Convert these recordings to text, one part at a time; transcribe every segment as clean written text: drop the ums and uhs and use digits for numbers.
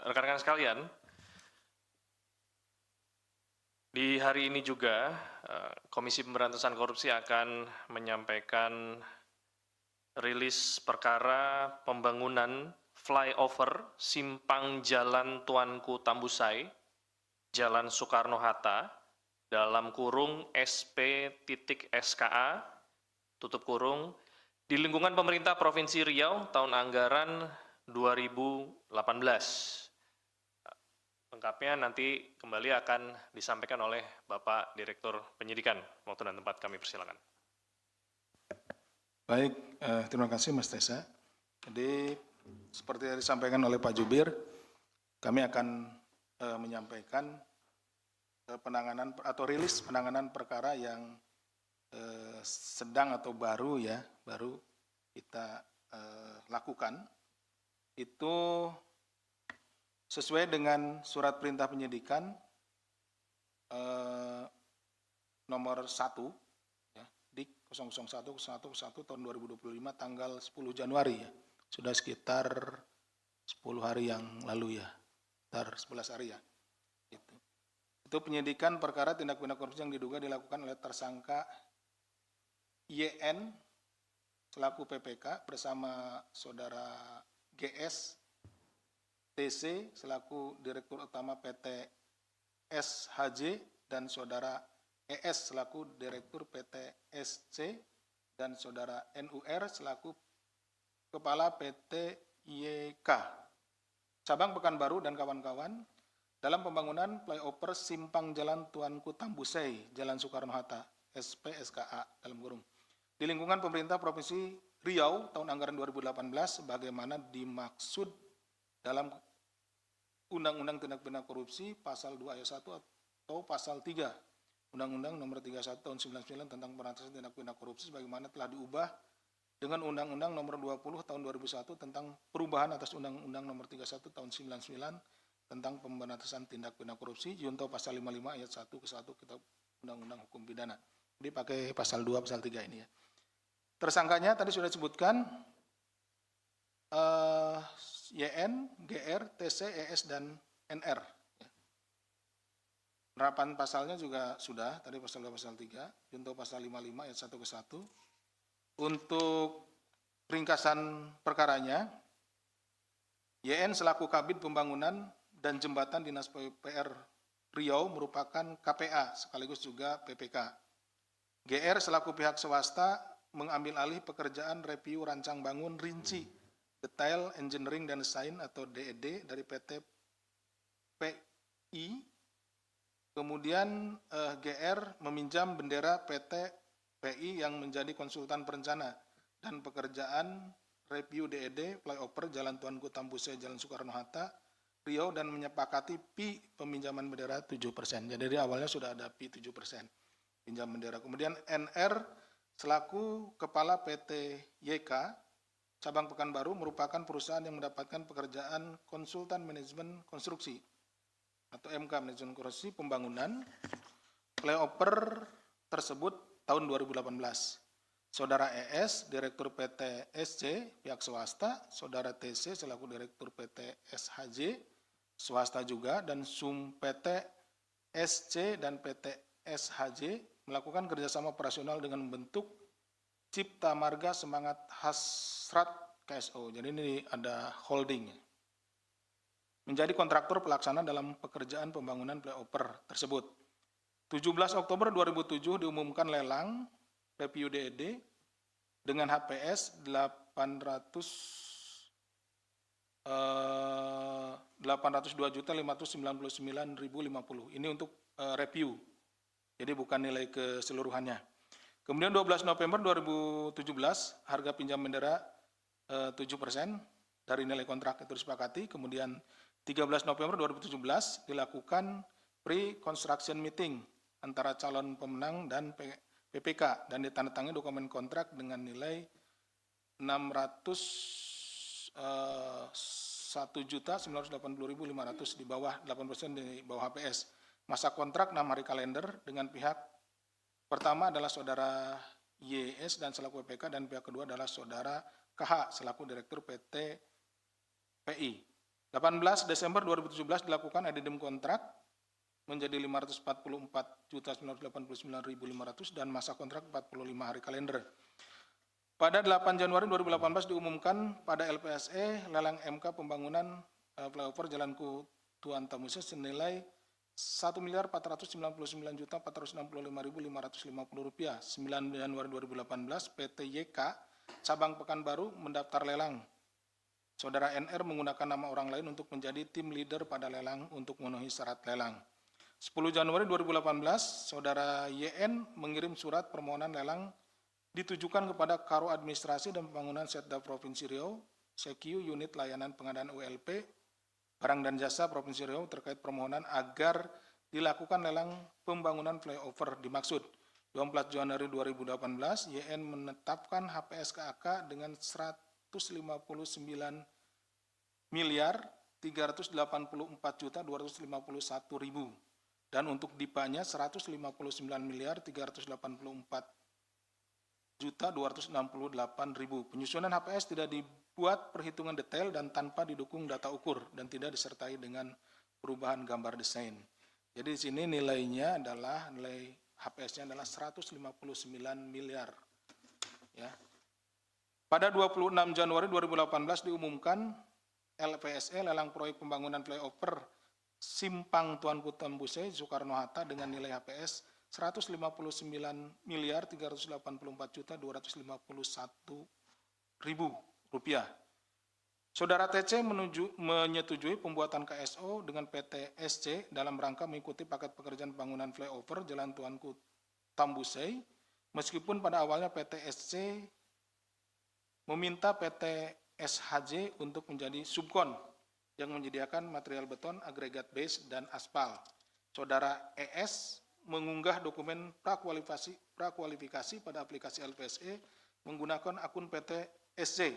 rekan-rekan sekalian, di hari ini juga Komisi Pemberantasan Korupsi akan menyampaikan rilis perkara pembangunan flyover Simpang Jalan Tuanku Tambusai, Jalan Soekarno-Hatta, dalam kurung SP.SKA, tutup kurung, di lingkungan pemerintah Provinsi Riau tahun anggaran 2018. Lengkapnya nanti kembali akan disampaikan oleh Bapak Direktur Penyidikan. Waktu dan tempat kami persilakan. Baik, terima kasih Mas Tessa. Jadi seperti yang disampaikan oleh Pak Jubir, kami akan menyampaikan penanganan atau rilis penanganan perkara yang sedang atau baru kita lakukan. Itu sesuai dengan surat perintah penyidikan nomor 1 ya, Dik 00111 tahun 2025 tanggal 10 Januari ya. Sudah sekitar 10 hari yang lalu ya. Sekitar 11 hari ya. Itu penyidikan perkara tindak pidana korupsi yang diduga dilakukan oleh tersangka YN selaku PPK bersama saudara GS TC selaku Direktur Utama PT SHJ dan saudara ES selaku Direktur PT SC dan saudara NUR selaku Kepala PT YK Cabang Pekanbaru dan kawan-kawan dalam pembangunan flyover Simpang Jalan Tuanku Tambusai, Jalan Soekarno-Hatta, SP.SKA dalam kurung, di lingkungan pemerintah Provinsi Riau tahun anggaran 2018 sebagaimana dimaksud dalam Undang-Undang Tindak Pidana Korupsi Pasal 2 Ayat 1 atau Pasal 3 Undang-Undang Nomor 31 Tahun 99 tentang Pemberantasan Tindak Pidana Korupsi sebagaimana telah diubah dengan Undang-Undang Nomor 20 Tahun 2001 tentang perubahan atas Undang-Undang Nomor 31 Tahun 99 tentang Pemberantasan Tindak Pidana Korupsi junto Pasal 55 Ayat 1 ke 1 Kitab Undang-Undang Hukum Pidana. Jadi pakai Pasal 2 Pasal 3 ini ya. Tersangkanya tadi sudah disebutkan YN, GR, TC, ES, dan NR. Penerapan pasalnya juga sudah, tadi pasal 2 pasal 3, junto pasal 55 ayat 1 ke 1. Untuk ringkasan perkaranya, YN selaku Kabid Pembangunan dan Jembatan Dinas PUPR Riau merupakan KPA sekaligus juga PPK. GR selaku pihak swasta mengambil alih pekerjaan review rancang bangun rinci Detail Engineering dan Design atau DED dari PT PI. Kemudian GR meminjam bendera PT PI yang menjadi konsultan perencana dan pekerjaan review DED flyover Jalan Tuanku Tambusai Jalan Soekarno-Hatta Riau dan menyepakati fee peminjaman bendera 7%. Jadi dari awalnya sudah ada fee 7% pinjam bendera. Kemudian NR selaku Kepala PT YK Cabang Pekanbaru merupakan perusahaan yang mendapatkan pekerjaan konsultan manajemen konstruksi atau MK manajemen konstruksi pembangunan flyover tersebut tahun 2018. Saudara ES, Direktur PT SC, pihak swasta, Saudara TC selaku Direktur PT SHJ, swasta juga, dan SUM PT SC dan PT SHJ melakukan kerjasama operasional dengan membentuk Cipta Marga Semangat Hasrat KSO. Jadi ini ada holding. Menjadi kontraktor pelaksana dalam pekerjaan pembangunan flyover tersebut. 17 Oktober 2007 diumumkan lelang review DED dengan HPS 802.599.050. Ini untuk review. Jadi bukan nilai keseluruhannya. Kemudian 12 November 2017 harga pinjam bendera 7% dari nilai kontrak itu disepakati. Kemudian 13 November 2017 dilakukan pre-construction meeting antara calon pemenang dan PPK dan ditandatangani dokumen kontrak dengan nilai 1.980.500 di bawah 8% di bawah HPS. Masa kontrak 6 hari kalender dengan pihak pertama adalah saudara YS dan selaku PPK dan pihak kedua adalah saudara KH selaku Direktur PT PI. 18 Desember 2017 dilakukan addendum kontrak menjadi 544.989.500 dan masa kontrak 45 hari kalender. Pada 8 Januari 2018 diumumkan pada LPSE lelang MK pembangunan flyover Jalan Tuan Tamuse senilai Rp1.499.465.550. 9 Januari 2018 PT YK cabang Pekanbaru mendaftar lelang. Saudara NR menggunakan nama orang lain untuk menjadi tim leader pada lelang untuk memenuhi syarat lelang. 10 Januari 2018, Saudara YN mengirim surat permohonan lelang ditujukan kepada Karo Administrasi dan Pembangunan Setda Provinsi Riau, CQ Unit Layanan Pengadaan ULP, Barang dan Jasa Provinsi Riau terkait permohonan agar dilakukan lelang pembangunan flyover dimaksud. 24 Januari 2018, YN menetapkan HPS KAK dengan 159.384.251.000 dan untuk DIPA-nya 159.384.268.000. Penyusunan HPS tidak dibuat perhitungan detail dan tanpa didukung data ukur dan tidak disertai dengan perubahan gambar desain. Jadi di sini nilainya adalah nilai HPS-nya adalah 159 miliar. Ya. Pada 26 Januari 2018 diumumkan LPSE lelang proyek pembangunan flyover Simpang Tuanku Tambuse Soekarno-Hatta dengan nilai HPS Rp159.384.251.000. Saudara TC menyetujui pembuatan KSO dengan PT SC dalam rangka mengikuti paket pekerjaan pembangunan flyover Jalan Tuanku Tambuse, meskipun pada awalnya PT SC meminta PT SHJ untuk menjadi subkon yang menyediakan material beton, agregat base, dan aspal. Saudara ES mengunggah dokumen prakualifikasi pada aplikasi LPSE menggunakan akun PT SC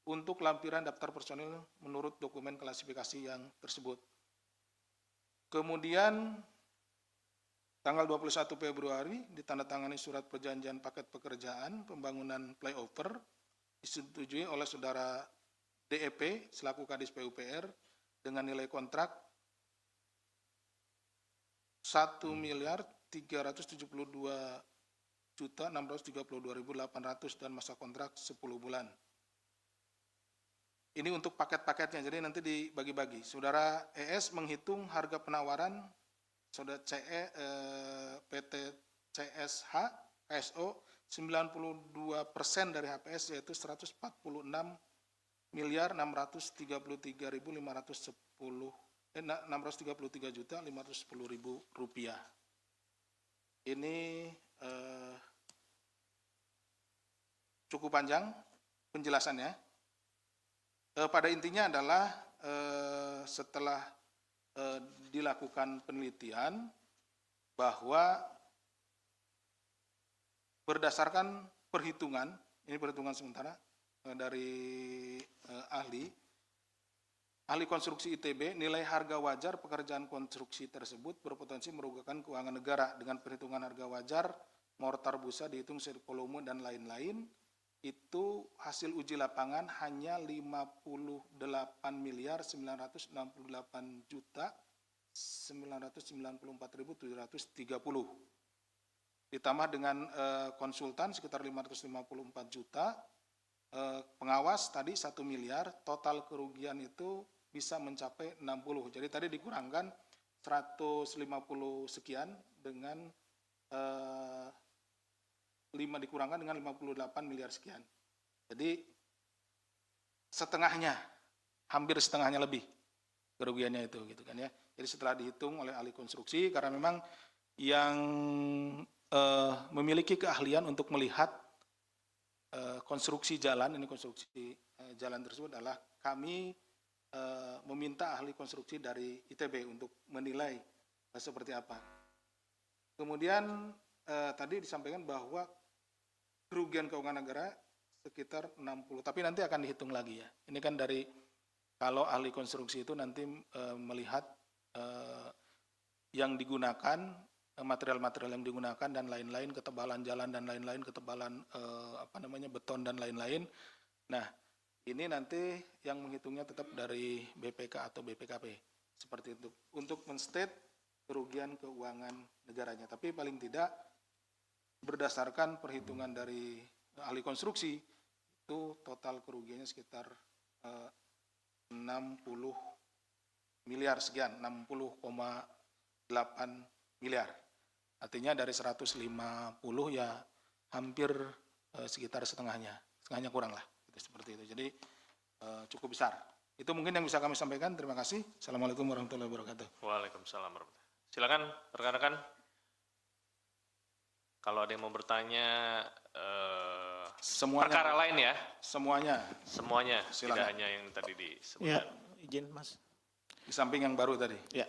untuk lampiran daftar personil menurut dokumen klasifikasi yang tersebut. Kemudian tanggal 21 Februari ditandatangani surat perjanjian paket pekerjaan pembangunan flyover disetujui oleh Saudara DEP selaku Kadis PUPR dengan nilai kontrak Rp1.372.632.800 dan masa kontrak 10 bulan. Ini untuk paket-paketnya, jadi nanti dibagi-bagi. Saudara ES menghitung harga penawaran Saudara PT CSH KSO 92% dari HPS yaitu 633.510 rupiah. Ini cukup panjang penjelasannya. Pada intinya adalah setelah dilakukan penelitian bahwa berdasarkan perhitungan, ini perhitungan sementara dari ahli konstruksi ITB, nilai harga wajar pekerjaan konstruksi tersebut berpotensi merugikan keuangan negara dengan perhitungan harga wajar, mortar busa dihitung seri volume dan lain-lain, itu hasil uji lapangan hanya 58.994.730 ditambah dengan konsultan sekitar 554 juta, pengawas tadi 1 miliar, total kerugian itu bisa mencapai 60. Jadi tadi dikurangkan 150 sekian dengan 5 dikurangkan dengan 58 miliar sekian. Jadi setengahnya, hampir setengahnya lebih kerugiannya itu gitu kan ya. Jadi setelah dihitung oleh ahli konstruksi, karena memang yang memiliki keahlian untuk melihat konstruksi jalan, ini konstruksi jalan tersebut adalah kami meminta ahli konstruksi dari ITB untuk menilai seperti apa. Kemudian tadi disampaikan bahwa kerugian keuangan negara sekitar 60, tapi nanti akan dihitung lagi ya. Ini kan dari kalau ahli konstruksi itu nanti melihat yang digunakan, material-material yang digunakan dan lain-lain, ketebalan jalan dan lain-lain, ketebalan beton dan lain-lain. Nah, Ini nanti yang menghitungnya tetap dari BPK atau BPKP. Seperti itu. Untuk men-state kerugian keuangan negaranya. Tapi paling tidak berdasarkan perhitungan dari ahli konstruksi, itu total kerugiannya sekitar 60 miliar sekian, 60,8 miliar. Artinya dari 150 ya hampir sekitar setengahnya kurang lah, seperti itu. Jadi cukup besar. Itu mungkin yang bisa kami sampaikan. Terima kasih. Assalamualaikum warahmatullahi wabarakatuh. Waalaikumsalam warahmatullahi wabarakatuh. Silakan rekan-rekan. Kalau ada yang mau bertanya Semuanya, perkara lain ya. semuanya. Semuanya, Silakan. tidak hanya yang tadi disebutkan. Ya, izin Mas. Di samping yang baru tadi. Ya,